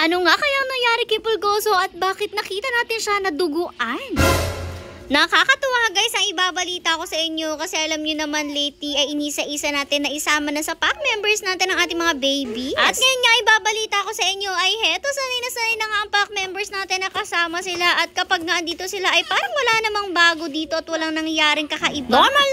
Ano nga kayang nangyari kay Pulgoso at bakit nakita natin siya na duguan? Nakakatuwa guys ang ibabalita ko sa inyo kasi alam nyo naman lately ay inisa-isa natin na isama na sa pack members natin ang ating mga babies. At ngayon nga ibabalita ko sa inyo ay heto sanay na nga ang pack members natin na kasama sila at kapag nga andito sila ay parang wala namang bago dito at walang nangyaring kakaiba. Normal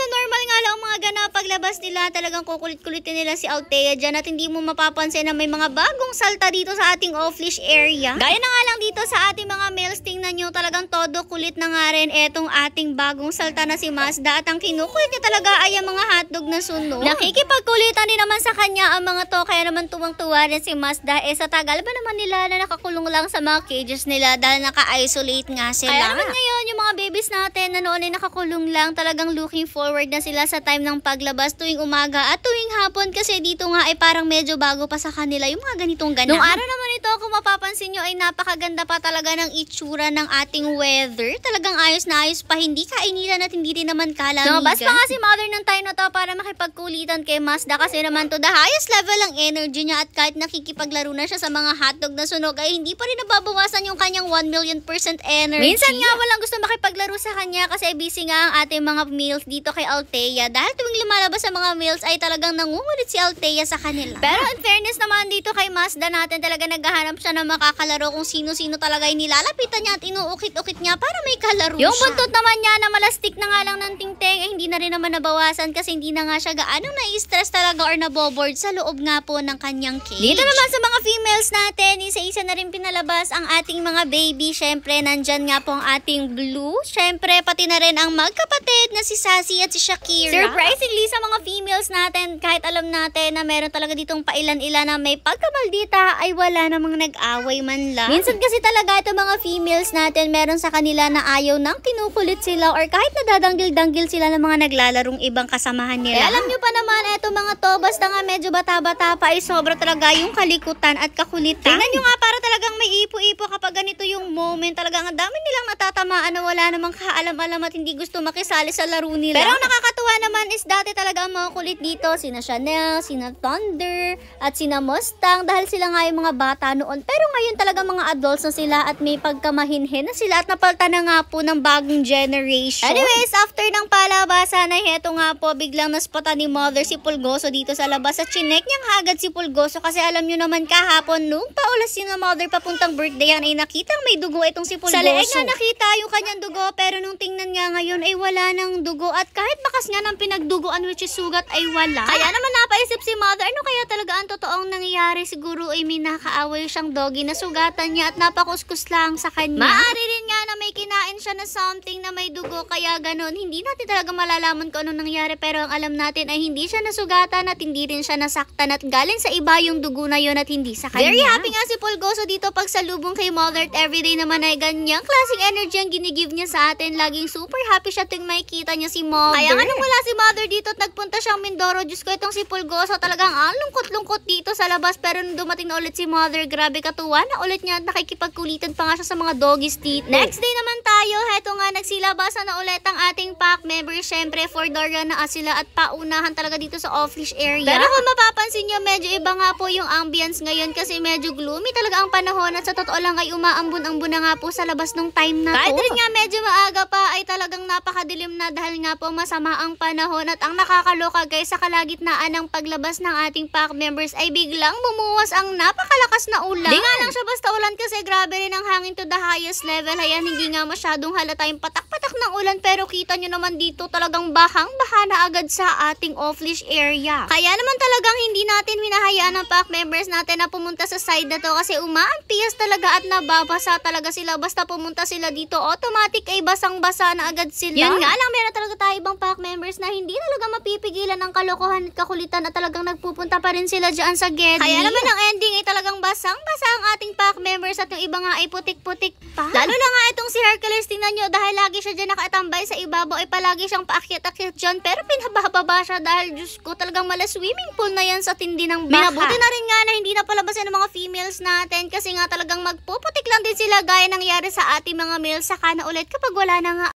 nga lang ang mga ganap paglabas nila, talagang kukulit-kulitin nila si Althea dyan at hindi mo mapapansin na may mga bagong salta dito sa ating off-leash area. Gaya na nga lang dito sa ating mga males, tingnan nyo talagang todo kulit na nga rin etong ating bagong salta na si Mazda at ang kinukulit niya talaga ay ang mga hotdog na sunog. Nakikipagkulitan din naman sa kanya ang mga to kaya naman tuwang-tuwa rin si Mazda sa tagal ba naman nila na nakakulong lang sa mga cages nila dahil naka-isolate nga sila. Kaya naman ngayon yung mga babies natin na noon ay nakakulong lang talagang looking forward na sila sa time ng paglabas tuwing umaga at tuwing hapon kasi dito nga ay parang medyo bago pa sa kanila yung mga ganitong ganap. Nung araw naman ito kung mapapansin nyo ay napakaganda pa talaga ng itsura ng ating weather. Talagang ayos na ayos pa, hindi kainitan at hindi rin naman kalamigan. Bas pa nga si mother ng time na to para makipagkulitan kay Mazda kasi naman to the highest level ang energy niya at kahit nakikipaglaro na siya sa mga hotdog na sunog ay hindi pa rin nababawasan yung kanyang 1,000,000% energy. Minsan nga walang gusto makipaglaro sa kanya kasi busy nga ang ating mga meals dito kay Althea dahil tuwing lumalabas sa mga meals ay talagang nangungulit si Althea sa kanila. Pero in fairness naman dito kay Mazda natin talaga naghahanap siya ng makakalaro kung sino-sino talaga ay nilalapitan niya at inuukit-ukit niya para may kalaro yung siya. Yung buntot naman niya na malastik na nga lang ng tingteng ay hindi na rin naman nabawasan kasi hindi na nga siya gaanong na-stress talaga or naboboard sa loob nga po ng kanyang cage. Dito naman sa mga females natin, isa-isa na rin pinalabas ang ating mga baby. Syempre, nandyan nga po ang ating Blue. Syempre, pati na rin ang magkapatid na si Sassy at si Shakira. Surprisingly, sa mga females natin, kahit alam natin na meron talaga ditong pailan-ilan na may pagkamaldita, ay wala namang nag-away man lang. Minsan kasi talaga ito mga females natin, meron sa kanila na ayaw nang kinukulit sila or kahit nadadanggil-danggil sila ng mga naglalarong ibang kasamahan nila. Alam nyo pa naman, eto mga to, basta nga medyo bata-bata pa ay sobra talaga yung kalikutan at kakulitan. Tingnan nyo nga para talagang may ipo-ipo kapag ganito yung moment. Talagang ang dami nilang natatamaan na wala namang kaalam-alam at hindi gusto makisali sa laro nila. Pero ang nakakatuwa naman is dati talaga ang mga kulit dito, sina Chanel, sina Thunder, at sina Mustang dahil sila nga yung mga bata noon. Pero ngayon talaga mga adults na sila at may pagkamahinhin na sila at napalta na nga po ng bagong generation. Anyways, after ng palabasan ay heto nga po, biglang naspota ni mother si Pulgoso dito sa labas at chinek niyang agad si Pulgoso kasi alam nyo naman kahapon nung paulas si na mother papuntang birthday yan ay nakitang may dugo itong si Pulgoso. Sa leeg nga nakita yung kanyang dugo pero nung tingnan nga ngayon ay wala ng dugo at kahit bakas nga ng pinagdugoan which is sugat ay wala. Kaya naman napaisip si mother, ano kaya talaga ang totoong nangyayari? Siguro ay may nakaaway siyang doggy na sugatan niya at napakuskus lang sa kanya. Maaari rin nga na may kinain siya na something na may dugo kaya ganon. Hindi natin talaga malalaman kung anong nangyari pero ang alam natin ay hindi siya nasugatan at hindi rin siya nasaktan at galing sa iba yung dugo na yun at hindi sa kanya. Very happy nga si Pulgoso dito pag salubong kay mother at everyday naman ay ganyang klaseng energy ang ginigive niya sa atin. Laging super happy siya tuwing makikita niya si mother. Kaya nga nung wala si mother dito at nagpunta siyang Mindoro, Diyos ko itong si Pulgoso talagang lungkot-lungkot dito sa labas pero nung dumating na ulit si mother, grabe katuwa na ulit niya at nakikipagkulitan pa nga siya sa mga doggies dito. Next day naman tayo, heto nga nagsilabasan na ulit ang ating pack members. Syempre, for Dora na sila at paunahan talaga dito sa off-leash area. Pero kung mapapansin nyo, medyo iba nga po yung ambience ngayon kasi medyo gloomy talaga ang panahon at sa totoo lang ay umaambon-ambon na nga po sa labas nung time na kahit rin nga medyo maaga pa ay talagang napakadilim na dahil nga po masama ang panahon at ang nakakaloka guys sa kalagitnaan ng paglabas ng ating pack members ay biglang bumuwas ang napakalakas na ulan. Di nga lang siya basta ulan kasi grabe rin ang hangin to the highest level. Ayan, hindi nga masyadong halata yung patak-patak ng ulan pero kita nyo naman dito talagang bahang-baha na agad sa ating off-leash area. Kaya naman talagang hindi natin minahayaan ang pack members natin na pumunta sa side na to kasi umaampias talaga at nababasa talaga sila. Basta pumunta sila dito, automatic ay basang-basa na agad sila. Yun nga lang, meron talaga tayo ibang pack members na hindi talaga mapipigilan ng kalokohan at kakulitan at talagang nagpupunta pa rin sila dyan sa Geddy. Kaya naman ang ending ay talagang basang-basa ang ating pack members at yung iba nga ay putik-putik pa. Lalo na nga itong si Hercules, tingnan nyo dahil lagi siya dyan nakatambay sa ibabaw ay palagi siyang paakyat-akyat dyan pero pinababa siya dahil Diyos ko talagang mala swimming pool na yan sa tindi ng baha. Minabuti na rin nga na hindi na palabasin ng mga females natin kasi nga talagang magpuputik lang din sila gaya nangyari sa ating mga males saka na ulit kapag wala na nga